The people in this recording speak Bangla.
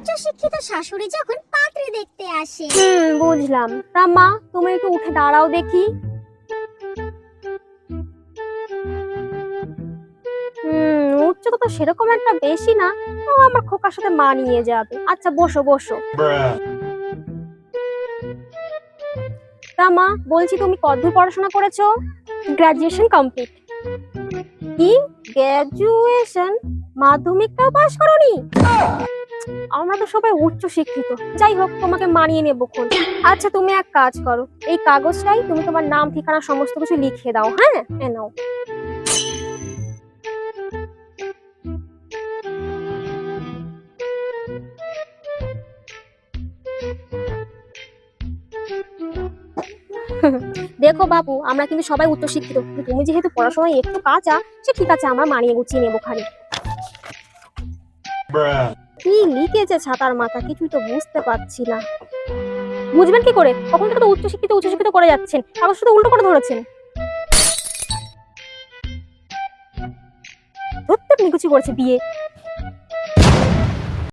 উচ্চ শিক্ষিত শাশুড়ি যখন পাত্রী দেখতে আসে। বুঝলাম। তা মা, তুমি একটু উঠে দাঁড়াও দেখি। উচ্চতা তো সেরকম একটা বেশি না, ও আমার খোকার সাথে মানিয়ে যাবে। আচ্ছা, বসো বসো। তা মা, বলছি তুমি কতদূর পড়াশোনা করেছো? Graduation complete. কি, গ্রাজুয়েশন? মাধ্যমিকটাও পাস করোনি? আমরা তো সবাই উচ্চ শিক্ষিত। যাই হোক, তোমাকে মানিয়ে নেবো খন। আচ্ছা, তুমি এক কাজ করো, এই কাগজটাই তুমি তোমার নাম ঠিকানা সমস্ত কিছু লিখে দাও। হ্যাঁ, এ নাও। দেখো বাবু, আমরা কিন্তু সবাই উচ্চ শিক্ষিত, কিন্তু তুমি যেহেতু পড়াশোনায় একটু কাঁচা, সে ঠিক আছে, আমরা মানিয়ে গুছিয়ে নেবো খালি। কি লিখেছে ছাতার মাথা, কিছুই তো বুঝতে পারছি না। বুঝবেন কি করে? কখন থেকে তো উচ্চ শিক্ষিত করে যাচ্ছেন, কাগজ শুধু উল্টো করে ধরেছেন। ধরতে নিকুচি করেছে বিয়ে।